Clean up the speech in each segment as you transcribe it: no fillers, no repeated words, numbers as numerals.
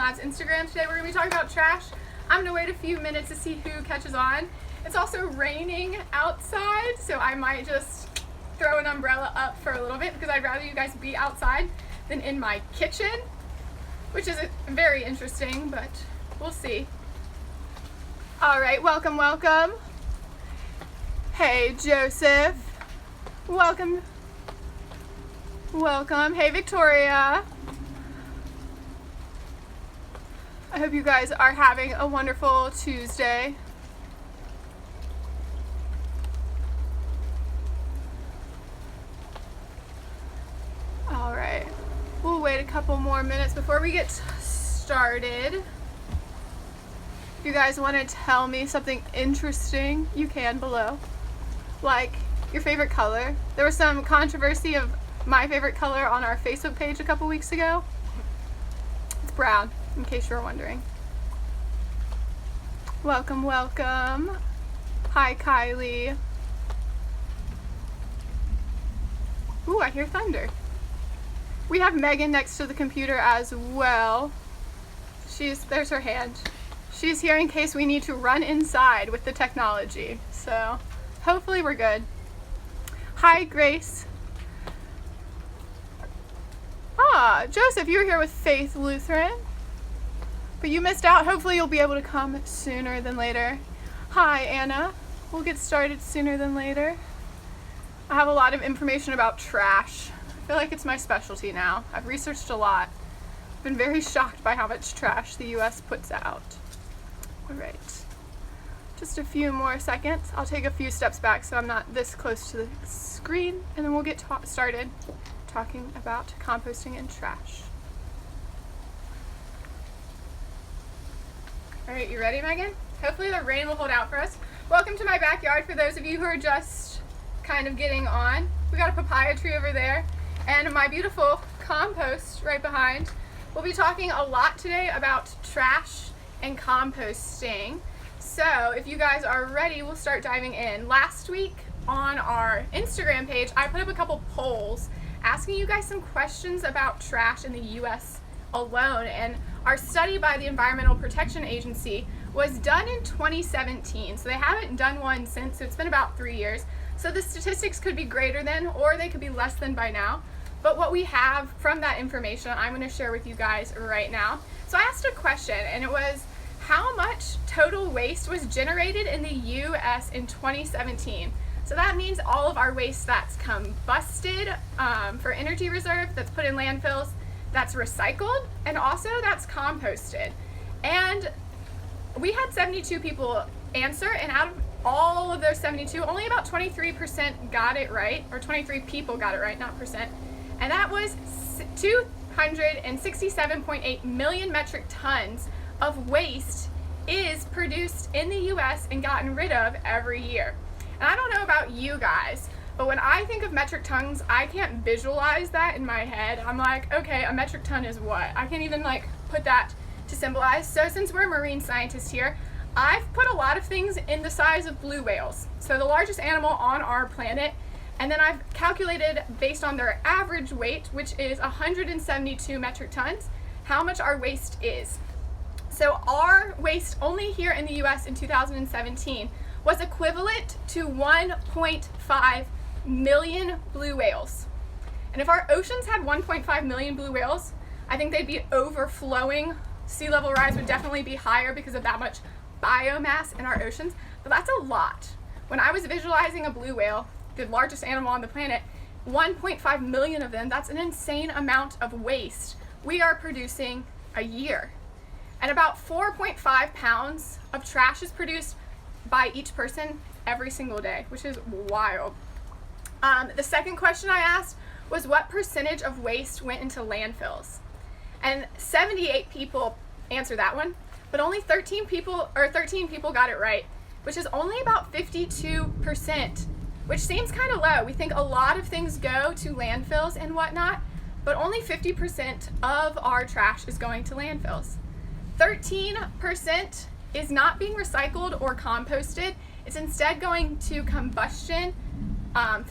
Lab's Instagram today. We're going to be talking about trash. I'm going to wait a few minutes to see who catches on. It's also raining outside, so I might just throw an umbrella up for a little bit because I'd rather you guys be outside than in my kitchen, which is very interesting, but we'll see. All right, welcome, welcome. Hey, Joseph. Welcome. Welcome. Hey, Victoria. I hope you guys are having a wonderful Tuesday. All right. We'll wait a couple more minutes before we get started. If you guys want to tell me something interesting, you can below. Like your favorite color. There was some controversy of my favorite color on our Facebook page a couple weeks ago. It's brown, in case you're wondering. Welcome, welcome. Hi, Kylie. Ooh, I hear thunder. We have Megan next to the computer as well. There's her hand. She's here in case we need to run inside with the technology. So hopefully we're good. Hi, Grace. Joseph, you were here with Faith Lutheran, but you missed out. Hopefully you'll be able to come sooner than later. Hi, Anna. We'll get started sooner than later. I have a lot of information about trash. I feel like it's my specialty now. I've researched a lot. I've been very shocked by how much trash the U.S. puts out. All right. Just a few more seconds. I'll take a few steps back so I'm not this close to the screen, and then we'll get started talking about composting and trash. All right, you ready, Megan? Hopefully the rain will hold out for us. Welcome to my backyard for those of you who are just kind of getting on. We got a papaya tree over there and my beautiful compost right behind. We'll be talking a lot today about trash and composting. So if you guys are ready, we'll start diving in. Last week on our Instagram page, I put up a couple polls asking you guys some questions about trash in the U.S. alone. And our study by the Environmental Protection Agency was done in 2017. So they haven't done one since. So it's been about 3 years. So the statistics could be greater than, or they could be less than by now. But what we have from that information, I'm going to share with you guys right now. So I asked a question, and it was, how much total waste was generated in the U.S. in 2017? So that means all of our waste that's combusted for energy reserve, that's put in landfills, that's recycled, and also that's composted. And we had 72 people answer, and out of all of those 72, only about 23% got it right, or 23 people got it right, not percent. And that was 267.8 million metric tons of waste is produced in the US and gotten rid of every year. And I don't know about you guys, but when I think of metric tons, I can't visualize that in my head. I'm like, okay, a metric ton is what? I can't even put that to symbolize. So since we're marine scientists here, I've put a lot of things in the size of blue whales. So the largest animal on our planet. And then I've calculated based on their average weight, which is 172 metric tons, how much our waste is. So our waste only here in the US in 2017 was equivalent to 1.5 million blue whales. And if our oceans had 1.5 million blue whales, I think they'd be overflowing. Sea level rise would definitely be higher because of that much biomass in our oceans. But that's a lot. When I was visualizing a blue whale, the largest animal on the planet, 1.5 million of them, that's an insane amount of waste we are producing a year. And about 4.5 pounds of trash is produced by each person every single day, which is wild. The second question I asked was what percentage of waste went into landfills? And 78 people answered that one, but only 13 people got it right, which is only about 52%, which seems kind of low. We think a lot of things go to landfills and whatnot, but only 50% of our trash is going to landfills. 13% is not being recycled or composted. It's instead going to combustion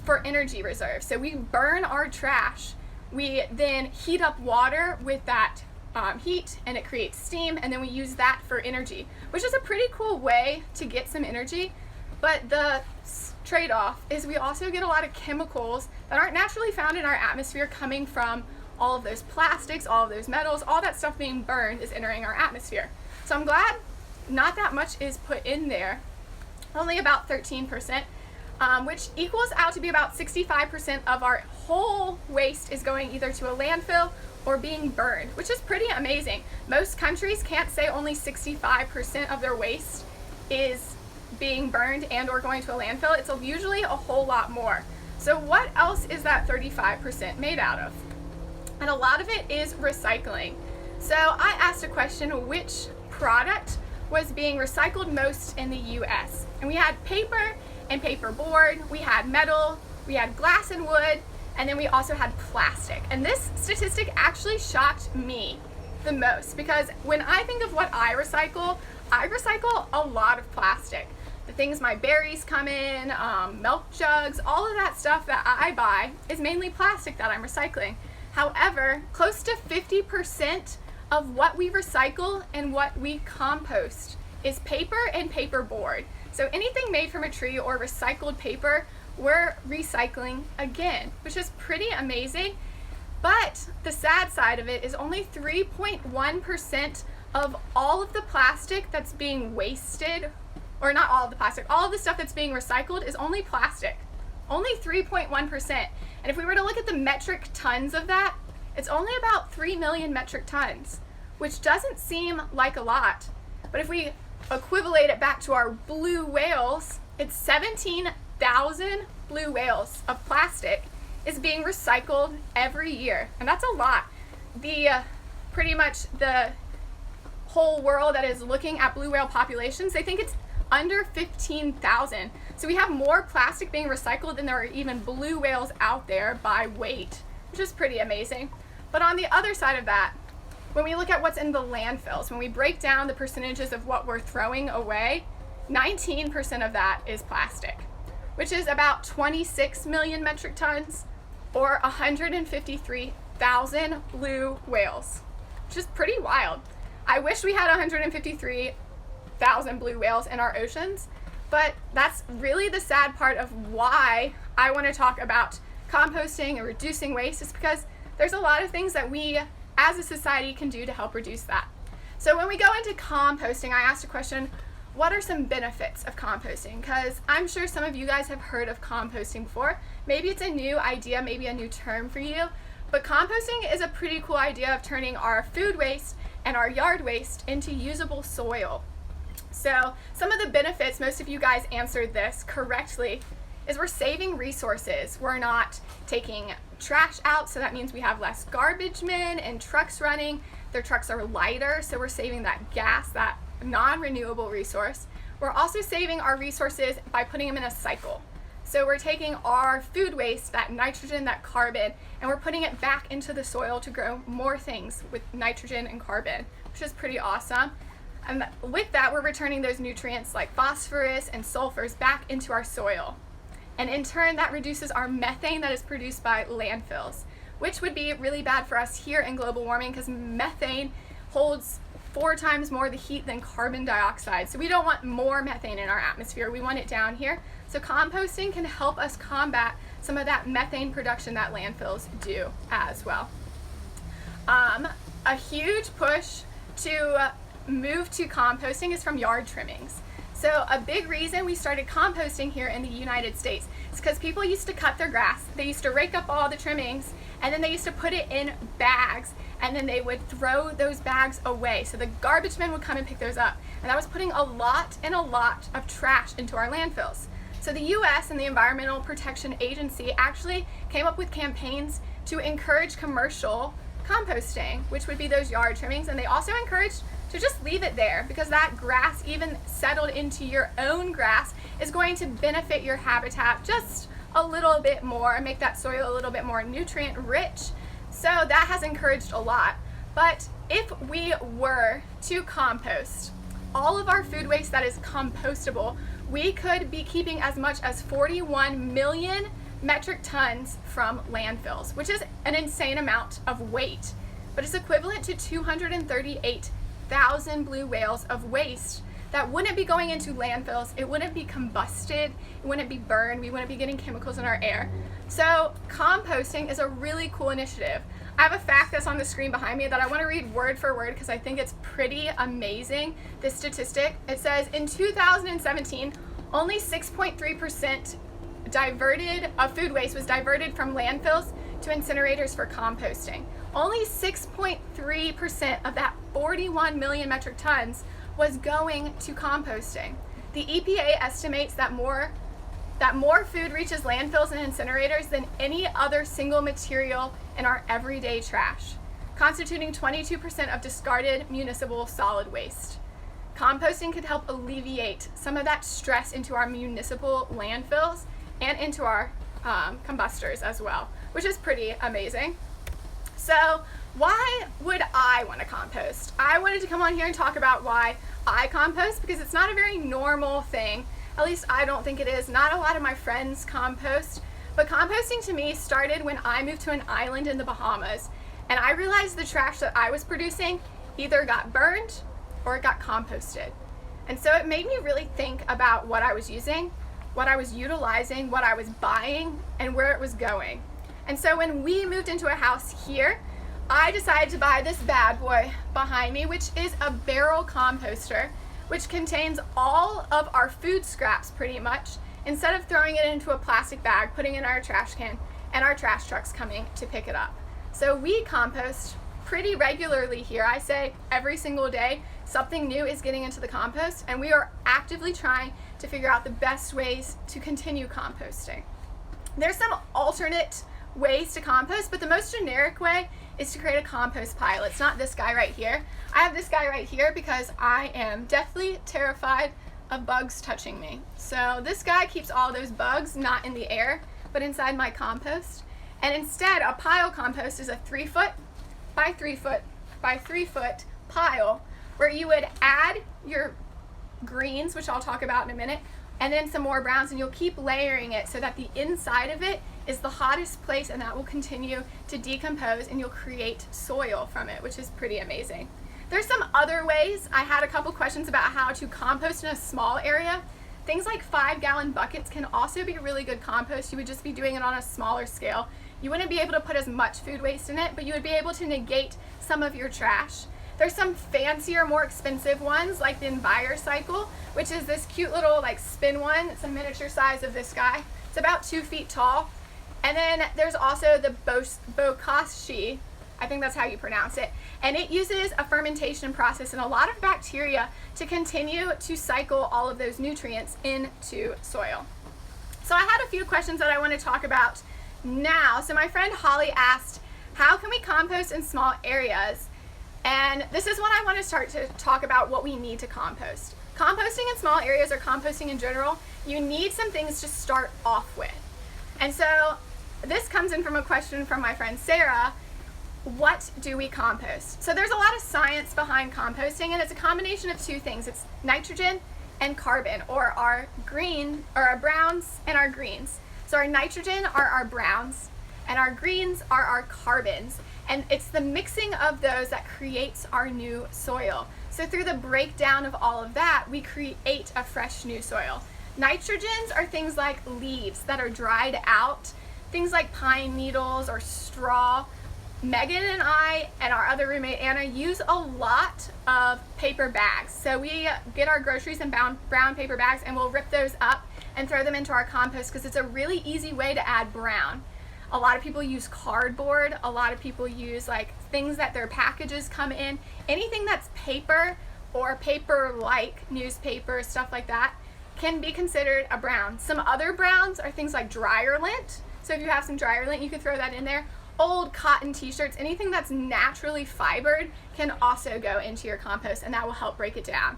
for energy reserve. So we burn our trash. We then heat up water with that heat and it creates steam, and then we use that for energy, which is a pretty cool way to get some energy. But the trade-off is we also get a lot of chemicals that aren't naturally found in our atmosphere coming from all of those plastics, all of those metals, all that stuff being burned is entering our atmosphere. So I'm glad not that much is put in there, only about 13%, which equals out to be about 65% of our whole waste is going either to a landfill or being burned, which is pretty amazing. Most countries can't say only 65% of their waste is being burned and or going to a landfill. It's usually a whole lot more. So what else is that 35% made out of? And a lot of it is recycling. So I asked a question, which product was being recycled most in the US? And we had paper and paperboard, we had metal, we had glass and wood, and then we also had plastic. And this statistic actually shocked me the most, because when I think of what I recycle a lot of plastic. The things my berries come in, milk jugs, all of that stuff that I buy is mainly plastic that I'm recycling. However, close to 50% of what we recycle and what we compost is paper and paperboard. So anything made from a tree or recycled paper, we're recycling again, which is pretty amazing. But the sad side of it is only 3.1% of all of the plastic that's being wasted, or not all of the plastic, all of the stuff that's being recycled is only plastic. Only 3.1%. And if we were to look at the metric tons of that, it's only about 3 million metric tons, which doesn't seem like a lot. But if we equivalent it back to our blue whales, it's 17,000 blue whales of plastic is being recycled every year. And that's a lot. Pretty much the whole world that is looking at blue whale populations, they think it's under 15,000. So we have more plastic being recycled than there are even blue whales out there by weight, which is pretty amazing. But on the other side of that, when we look at what's in the landfills, when we break down the percentages of what we're throwing away, 19% of that is plastic, which is about 26 million metric tons or 153,000 blue whales, which is pretty wild. I wish we had 153,000 blue whales in our oceans, but that's really the sad part of why I want to talk about composting and reducing waste, is because there's a lot of things that we as a society can do to help reduce that. So when we go into composting, I asked a question, what are some benefits of composting? Because I'm sure some of you guys have heard of composting before. Maybe it's a new idea, maybe a new term for you, but composting is a pretty cool idea of turning our food waste and our yard waste into usable soil. So some of the benefits, most of you guys answered this correctly, is we're saving resources. We're not taking trash out, so that means we have less garbage men and trucks running. Their trucks are lighter, so we're saving that gas, that non-renewable resource. We're also saving our resources by putting them in a cycle. So we're taking our food waste, that nitrogen, that carbon, and we're putting it back into the soil to grow more things with nitrogen and carbon, which is pretty awesome. And with that, we're returning those nutrients like phosphorus and sulfurs back into our soil. And in turn, that reduces our methane that is produced by landfills, which would be really bad for us here in global warming because methane holds 4 times more the heat than carbon dioxide. So we don't want more methane in our atmosphere. We want it down here. So composting can help us combat some of that methane production that landfills do as well. A huge push to move to composting is from yard trimmings. So a big reason we started composting here in the United States is because people used to cut their grass. They used to rake up all the trimmings and then they used to put it in bags and then they would throw those bags away. So the garbage men would come and pick those up. And that was putting a lot of trash into our landfills. So the US and the Environmental Protection Agency actually came up with campaigns to encourage commercial composting, which would be those yard trimmings, and they also encouraged to just leave it there because that grass, even settled into your own grass, is going to benefit your habitat just a little bit more and make that soil a little bit more nutrient rich. So that has encouraged a lot. But if we were to compost all of our food waste that is compostable, we could be keeping as much as 41 million metric tons from landfills, which is an insane amount of weight. but it's equivalent to 238,000 blue whales of waste that wouldn't be going into landfills, it wouldn't be combusted, it wouldn't be burned, we wouldn't be getting chemicals in our air. So composting is a really cool initiative. I have a fact that's on the screen behind me that I want to read word for word because I think it's pretty amazing, this statistic. It says in 2017, only 6.3% of food waste was diverted from landfills to incinerators for composting. Only 6.3% of that 41 million metric tons was going to composting. The EPA estimates that more food reaches landfills and incinerators than any other single material in our everyday trash, constituting 22% of discarded municipal solid waste. Composting could help alleviate some of that stress into our municipal landfills and into our combustors as well, which is pretty amazing. So why would I want to compost? I wanted to come on here and talk about why I compost because it's not a very normal thing. At least I don't think it is. Not a lot of my friends compost, but composting to me started when I moved to an island in the Bahamas, and I realized the trash that I was producing either got burned or it got composted. And so it made me really think about what I was using, what I was utilizing, what I was buying, and where it was going. And so when we moved into a house here, I decided to buy this bad boy behind me, which is a barrel composter, which contains all of our food scraps pretty much, instead of throwing it into a plastic bag, putting it in our trash can, and our trash trucks coming to pick it up. So we compost pretty regularly here. I say every single day something new is getting into the compost, and we are actively trying to figure out the best ways to continue composting. There's some alternate ways to compost, but the most generic way is to create a compost pile. It's not this guy right here. I have this guy right here because I am deathly terrified of bugs touching me. So this guy keeps all those bugs not in the air, but inside my compost. And instead, a pile compost is a 3 foot by 3 foot by 3 foot pile where you would add your greens, which I'll talk about in a minute, and then some more browns, and you'll keep layering it so that the inside of it is the hottest place, and that will continue to decompose, and you'll create soil from it, which is pretty amazing. There's some other ways. I had a couple questions about how to compost in a small area. Things like 5-gallon buckets can also be really good compost. You would just be doing it on a smaller scale. You wouldn't be able to put as much food waste in it, but you would be able to negate some of your trash. There's some fancier, more expensive ones like the EnviroCycle, which is this cute little like spin one. It's a miniature size of this guy. It's about 2 feet tall. And then there's also the Bokashi, I think that's how you pronounce it, and it uses a fermentation process and a lot of bacteria to continue to cycle all of those nutrients into soil. So I had a few questions that I want to talk about now. So my friend Holly asked, how can we compost in small areas? And this is when I want to start to talk about what we need to compost. Composting in small areas, or composting in general, you need some things to start off with. And so this comes in from a question from my friend Sarah. What do we compost? So there's a lot of science behind composting, and it's a combination of two things. It's nitrogen and carbon, or our browns and our greens. So our nitrogen are our browns, and our greens are our carbons. And it's the mixing of those that creates our new soil. So through the breakdown of all of that, we create a fresh new soil. Nitrogens are things like leaves that are dried out, things like pine needles or straw. Megan and I and our other roommate Anna use a lot of paper bags. So we get our groceries in brown paper bags, and we'll rip those up and throw them into our compost because it's a really easy way to add brown. A lot of people use cardboard. A lot of people use like things that their packages come in. Anything that's paper or paper-like, newspaper, stuff like that, can be considered a brown. Some other browns are things like dryer lint. So if you have some dryer lint, you can throw that in there. Old cotton t-shirts, anything that's naturally fibered can also go into your compost, and that will help break it down.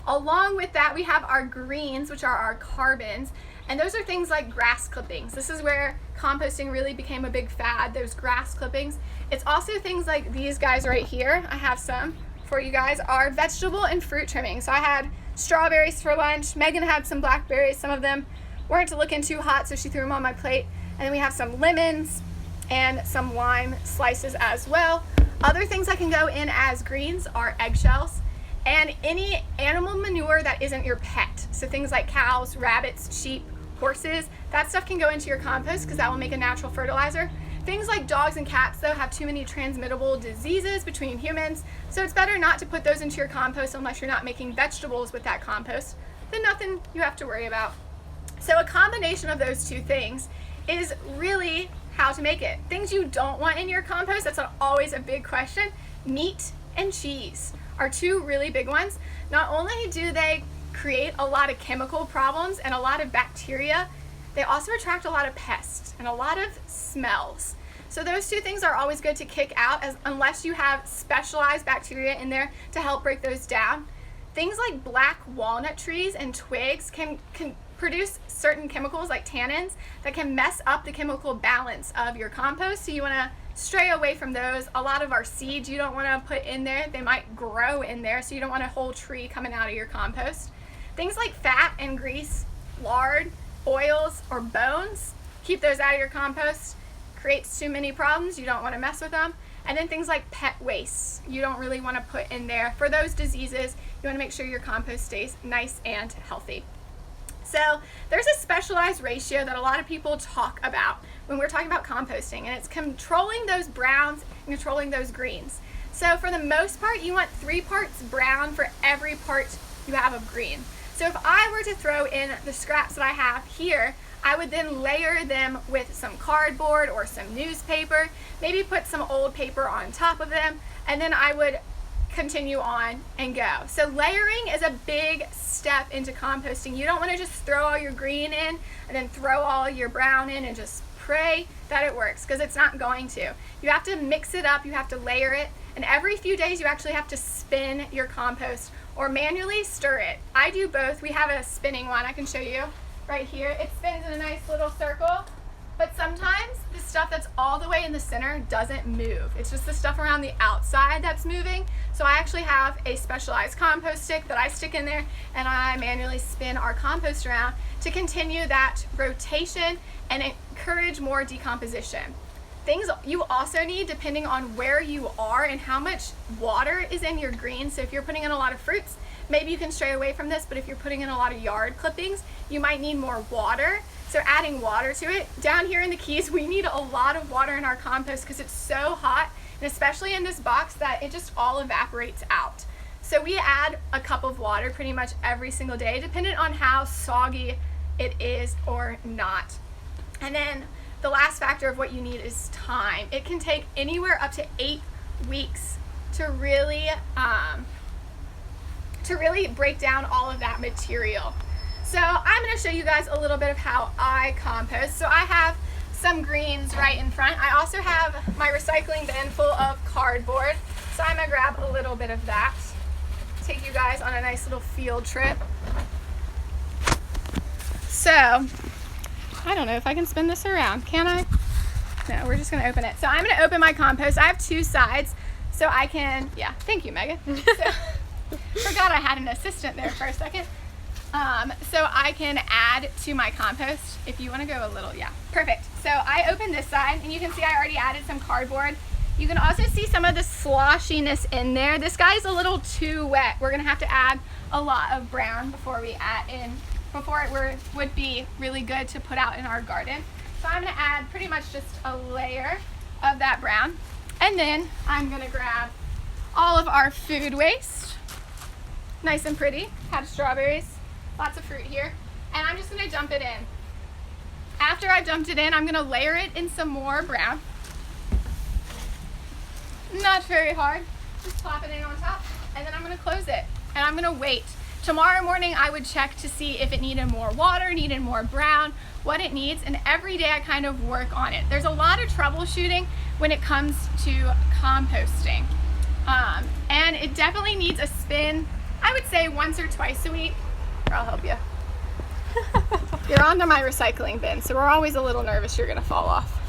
Along with that, we have our greens, which are our carbons, and those are things like grass clippings. This is where composting really became a big fad, those grass clippings. It's also things like these guys right here. I have some for you guys, are vegetable and fruit trimmings. So I had strawberries for lunch. Megan had some blackberries. Some of them weren't looking too hot, so she threw them on my plate. And then we have some lemons and some lime slices as well. Other things that can go in as greens are eggshells and any animal manure that isn't your pet. So things like cows, rabbits, sheep, horses, that stuff can go into your compost because that will make a natural fertilizer. Things like dogs and cats, though, have too many transmittable diseases between humans, so it's better not to put those into your compost unless you're not making vegetables with that compost. Then nothing you have to worry about. So a combination of those two things is really how to make it. Things you don't want in your compost, that's always a big question. Meat and cheese are two really big ones. Not only do they create a lot of chemical problems and a lot of bacteria, they also attract a lot of pests and a lot of smells. So those two things are always good to kick out unless you have specialized bacteria in there to help break those down. Things like black walnut trees and twigs can produce certain chemicals like tannins that can mess up the chemical balance of your compost. So you want to stray away from those. A lot of our seeds you don't want to put in there. They might grow in there, so you don't want a whole tree coming out of your compost. Things like fat and grease, lard, oils, or bones, keep those out of your compost. Creates too many problems, you don't want to mess with them. And then things like pet waste, you don't really want to put in there. For those diseases, you want to make sure your compost stays nice and healthy. So there's a specialized ratio that a lot of people talk about when we're talking about composting, and it's controlling those browns and controlling those greens. So for the most part, you want 3 parts brown for every part you have of green. So if I were to throw in the scraps that I have here, I would then layer them with some cardboard or some newspaper, maybe put some old paper on top of them, and then I would continue on and go. So layering is a big step into composting. You don't want to just throw all your green in and then throw all your brown in and just pray that it works, because it's not going to. You have to mix it up, you have to layer it, and every few days you actually have to spin your compost or manually stir it. I do both. We have a spinning one I can show you right here. It spins in a nice little circle, but sometimes the stuff that's all the way in the center doesn't move. It's just the stuff around the outside that's moving. So I actually have a specialized compost stick that I stick in there, and I manually spin our compost around to continue that rotation and encourage more decomposition. Things you also need, depending on where you are and how much water is in your greens. So if you're putting in a lot of fruits, maybe you can stray away from this, but if you're putting in a lot of yard clippings, you might need more water. So adding water to it. Down here in the Keys, we need a lot of water in our compost because it's so hot, and especially in this box, that it just all evaporates out. So we add a cup of water pretty much every single day, depending on how soggy it is or not. And then the last factor of what you need is time. It can take anywhere up to 8 weeks to really break down all of that material. So I'm going to show you guys a little bit of how I compost. So I have some greens right in front. I also have my recycling bin full of cardboard. So I'm going to grab a little bit of that. Take you guys on a nice little field trip. So I don't know if I can spin this around. Can I? No, we're just going to open it. So I'm going to open my compost. I have 2 sides, so I can, yeah, thank you, Megan. So, forgot I had an assistant there for a second. So I can add to my compost. If you want to go a little, yeah, perfect. So I opened this side, and you can see I already added some cardboard. You can also see some of the sloshiness in there. This guy's a little too wet. We're going to have to add a lot of brown before we add in, before it would be really good to put out in our garden. So I'm going to add pretty much just a layer of that brown. And then I'm going to grab all of our food waste. Nice and pretty. Had strawberries, lots of fruit here. And I'm just going to dump it in. After I've dumped it in, I'm going to layer it in some more brown. Not very hard. Just plop it in on top. And then I'm going to close it. And I'm going to wait. Tomorrow morning I would check to see if it needed more water, needed more brown, what it needs, and every day I kind of work on it. There's a lot of troubleshooting when it comes to composting. And it definitely needs a spin, I would say once or twice a week. Here, I'll help you. You're onto my recycling bin, so we're always a little nervous you're gonna fall off.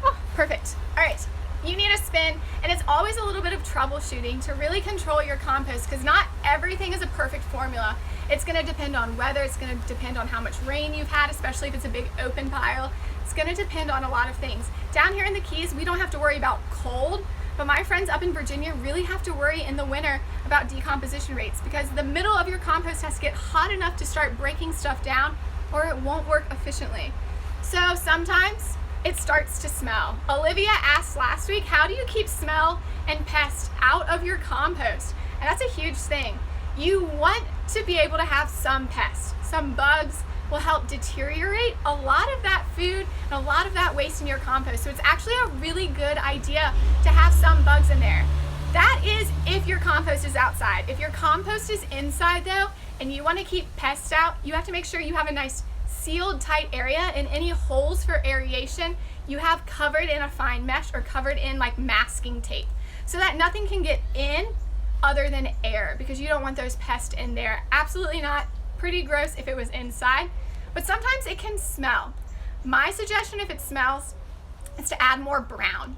Oh, perfect. All right. You need a spin, and it's always a little bit of troubleshooting to really control your compost, because not everything is a perfect formula. It's going to depend on weather, it's going to depend on how much rain you've had, especially if it's a big open pile. It's going to depend on a lot of things. Down here in the Keys, we don't have to worry about cold, but my friends up in Virginia really have to worry in the winter about decomposition rates because the middle of your compost has to get hot enough to start breaking stuff down or it won't work efficiently. So sometimes it starts to smell. Olivia asked last week, how do you keep smell and pests out of your compost? And that's a huge thing. You want to be able to have some pests. Some bugs will help deteriorate a lot of that food and a lot of that waste in your compost. So it's actually a really good idea to have some bugs in there. That is if your compost is outside. If your compost is inside though, and you want to keep pests out, you have to make sure you have a nice sealed tight area, and any holes for aeration you have covered in a fine mesh or covered in like masking tape so that nothing can get in other than air, because you don't want those pests in there. Absolutely not. Pretty gross if it was inside, but sometimes it can smell. My suggestion if it smells is to add more brown.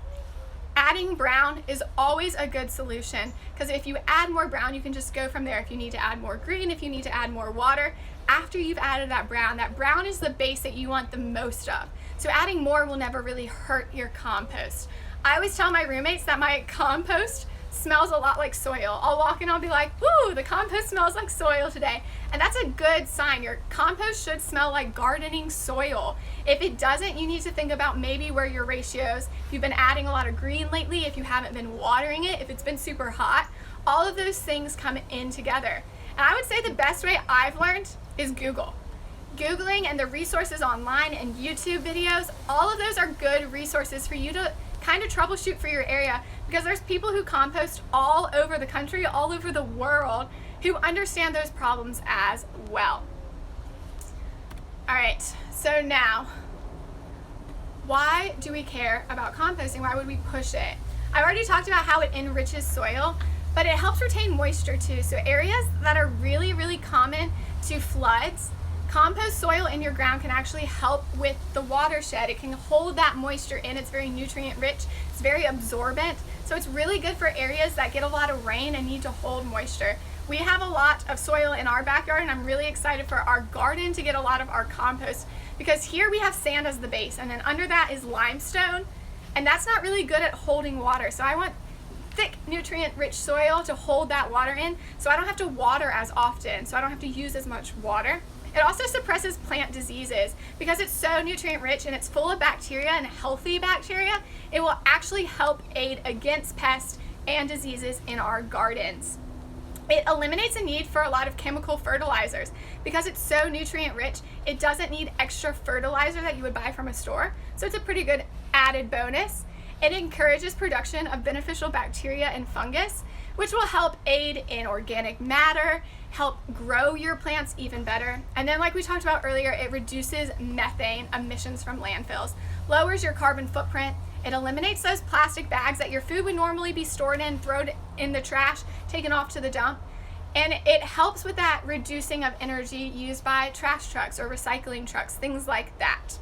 Adding brown is always a good solution because if you add more brown, you can just go from there. If you need to add more green, if you need to add more water, after you've added that brown is the base that you want the most of. So adding more will never really hurt your compost. I always tell my roommates that my compost smells a lot like soil. I'll walk in and I'll be like, woo, the compost smells like soil today. And that's a good sign. Your compost should smell like gardening soil. If it doesn't, you need to think about maybe where your ratios, if you've been adding a lot of green lately, if you haven't been watering it, if it's been super hot, all of those things come in together. And I would say the best way I've learned is Google. Googling and the resources online and YouTube videos, all of those are good resources for you to kind of troubleshoot for your area, because there's people who compost all over the country, all over the world, who understand those problems as well. All right, so now, why do we care about composting? Why would we push it? I already talked about how it enriches soil, but it helps retain moisture too. So areas that are really, really common to floods, compost soil in your ground can actually help with the watershed. It can hold that moisture in. It's very nutrient rich. It's very absorbent. So it's really good for areas that get a lot of rain and need to hold moisture. We have a lot of soil in our backyard, and I'm really excited for our garden to get a lot of our compost, because here we have sand as the base, and then under that is limestone, and that's not really good at holding water. So I want thick, nutrient-rich soil to hold that water in, so I don't have to water as often, so I don't have to use as much water. It also suppresses plant diseases because it's so nutrient rich and it's full of bacteria and healthy bacteria. It will actually help aid against pests and diseases in our gardens. It eliminates the need for a lot of chemical fertilizers because it's so nutrient rich. It doesn't need extra fertilizer that you would buy from a store, so it's a pretty good added bonus. It encourages production of beneficial bacteria and fungus, which will help aid in organic matter, help grow your plants even better. And then, like we talked about earlier, it reduces methane emissions from landfills, lowers your carbon footprint. It eliminates those plastic bags that your food would normally be stored in, thrown in the trash, taken off to the dump. And it helps with that reducing of energy used by trash trucks or recycling trucks, things like that.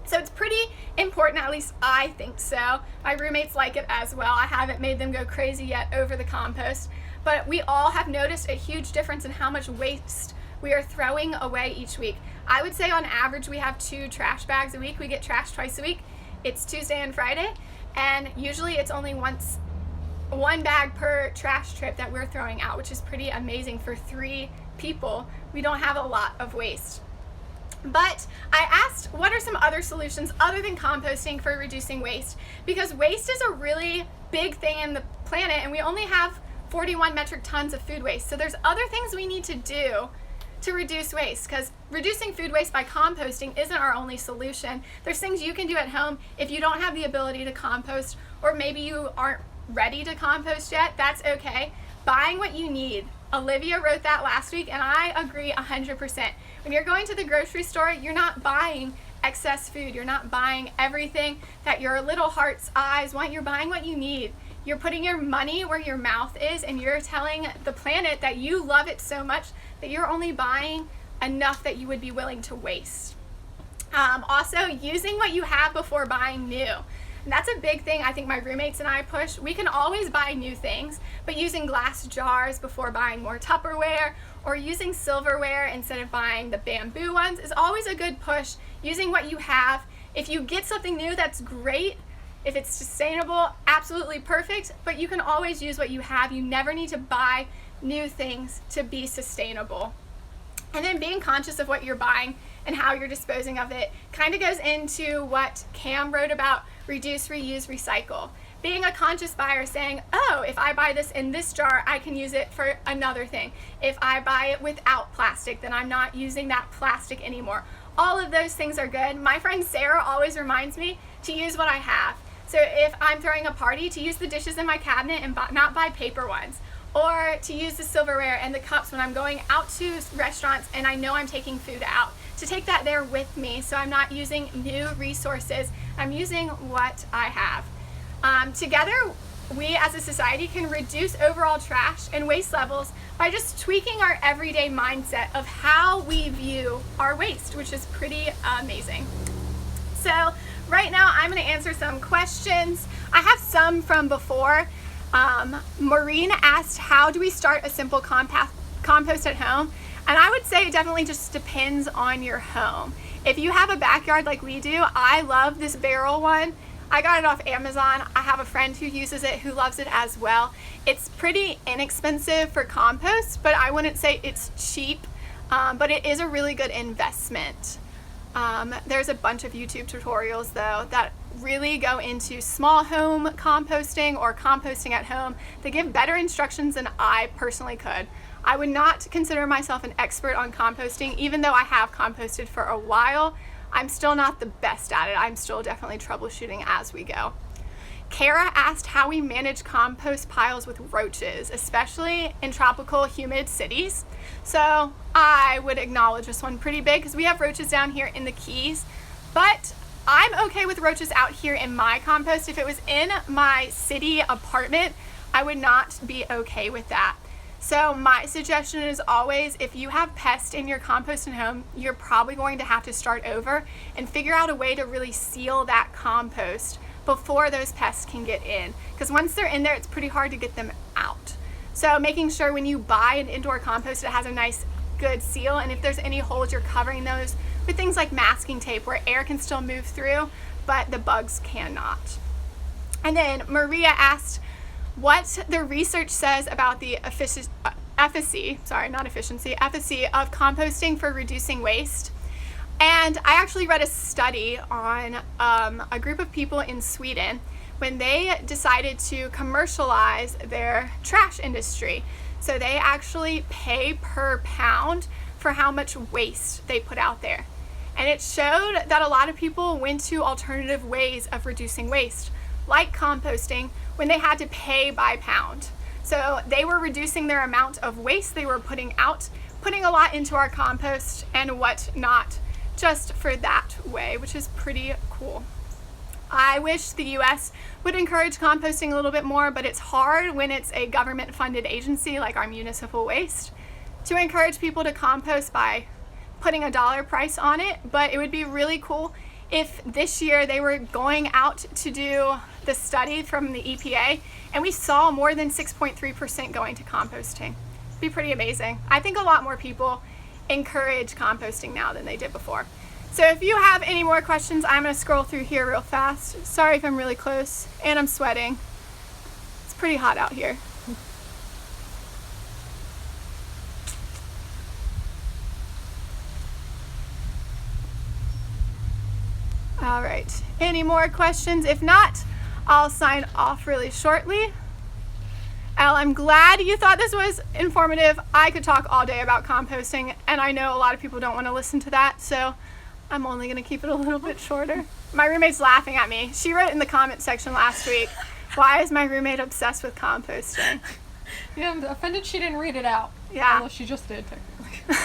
So it's pretty important, at least I think so. My roommates like it as well. I haven't made them go crazy yet over the compost, but we all have noticed a huge difference in how much waste we are throwing away each week. I would say on average we have 2 trash bags a week. We get trash twice a week. It's Tuesday and Friday, and usually it's only one bag per trash trip that we're throwing out, which is pretty amazing for 3 people. We don't have a lot of waste. But I asked what are some other solutions other than composting for reducing waste, because waste is a really big thing in the planet and we only have 41 metric tons of food waste. So there's other things we need to do to reduce waste, because reducing food waste by composting isn't our only solution. There's things you can do at home if you don't have the ability to compost, or maybe you aren't ready to compost yet. That's okay. Buying what you need. Olivia wrote that last week and I agree 100%. When you're going to the grocery store, you're not buying excess food. You're not buying everything that your little heart's eyes want. You're buying what you need. You're putting your money where your mouth is, and you're telling the planet that you love it so much that you're only buying enough that you would be willing to waste. Also, using what you have before buying new. And that's a big thing I think my roommates and I push. We can always buy new things, but using glass jars before buying more Tupperware, or using silverware instead of buying the bamboo ones is always a good push. Using what you have. If you get something new, that's great. If it's sustainable, absolutely perfect, but you can always use what you have. You never need to buy new things to be sustainable. And then being conscious of what you're buying and how you're disposing of it kind of goes into what Cam wrote about reduce, reuse, recycle. Being a conscious buyer, saying, oh, if I buy this in this jar, I can use it for another thing. If I buy it without plastic, then I'm not using that plastic anymore. All of those things are good. My friend Sarah always reminds me to use what I have. So if I'm throwing a party, to use the dishes in my cabinet and not buy paper ones, or to use the silverware and the cups when I'm going out to restaurants and I know I'm taking food out, to take that there with me so I'm not using new resources, I'm using what I have. Together, we as a society can reduce overall trash and waste levels by just tweaking our everyday mindset of how we view our waste, which is pretty amazing. So right now I'm going to answer some questions. I have some from before. Maureen asked, how do we start a simple compost at home? And I would say it definitely just depends on your home. If you have a backyard like we do, I love this barrel one. I got it off Amazon. I have a friend who uses it who loves it as well. It's pretty inexpensive for compost, but I wouldn't say it's cheap, but it is a really good investment. There's a bunch of YouTube tutorials though that really go into small home composting or composting at home. They give better instructions than I personally could. I would not consider myself an expert on composting, even though I have composted for a while. I'm still not the best at it. I'm still definitely troubleshooting as we go. Kara asked how we manage compost piles with roaches, especially in tropical humid cities. So I would acknowledge this one pretty big because we have roaches down here in the Keys, but I'm okay with roaches out here in my compost. If it was in my city apartment, I would not be okay with that. So my suggestion is always, if you have pests in your compost and home, you're probably going to have to start over and figure out a way to really seal that compost before those pests can get in. Because once they're in there, it's pretty hard to get them out. So making sure when you buy an indoor compost, it has a nice, good seal. And if there's any holes, you're covering those with things like masking tape where air can still move through, but the bugs cannot. And then Maria asked what the research says about the efficacy of composting for reducing waste. And I actually read a study on a group of people in Sweden when they decided to commercialize their trash industry. So they actually pay per pound for how much waste they put out there. And it showed that a lot of people went to alternative ways of reducing waste, like composting, when they had to pay by pound. So they were reducing their amount of waste they were putting out, putting a lot into our compost and whatnot, just for that way, which is pretty cool. I wish the US would encourage composting a little bit more, but it's hard when it's a government-funded agency like our municipal waste to encourage people to compost by putting a dollar price on it. But it would be really cool if this year they were going out to do the study from the EPA and we saw more than 6.3% going to composting. It'd be pretty amazing. I think a lot more people encourage composting now than they did before. So if you have any more questions, I'm going to scroll through here real fast. Sorry if I'm really close and I'm sweating. It's pretty hot out here. All right, any more questions? If not, I'll sign off really shortly. Al, I'm glad you thought this was informative. I could talk all day about composting, and I know a lot of people don't want to listen to that, so I'm only going to keep it a little bit shorter. My roommate's laughing at me. She wrote in the comment section last week, why is my roommate obsessed with composting? Yeah, I'm offended she didn't read it out. Yeah. Although she just did, technically.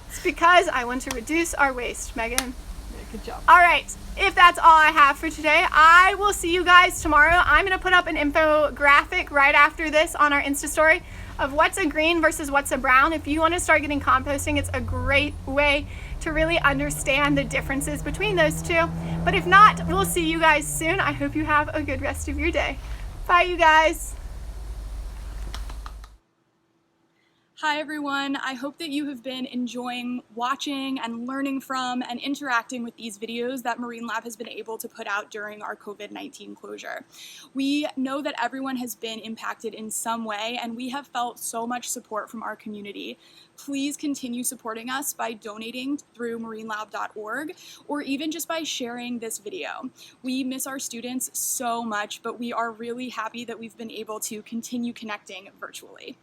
It's because I want to reduce our waste, Megan. Good job. All right, if that's all I have for today, I will see you guys tomorrow. I'm going to put up an infographic right after this on our Insta story of what's a green versus what's a brown. If you want to start getting composting, it's a great way to really understand the differences between those two. But if not, we'll see you guys soon. I hope you have a good rest of your day. Bye, you guys. Hi everyone, I hope that you have been enjoying watching and learning from and interacting with these videos that Marine Lab has been able to put out during our COVID-19 closure. We know that everyone has been impacted in some way and we have felt so much support from our community. Please continue supporting us by donating through marinelab.org or even just by sharing this video. We miss our students so much, but we are really happy that we've been able to continue connecting virtually.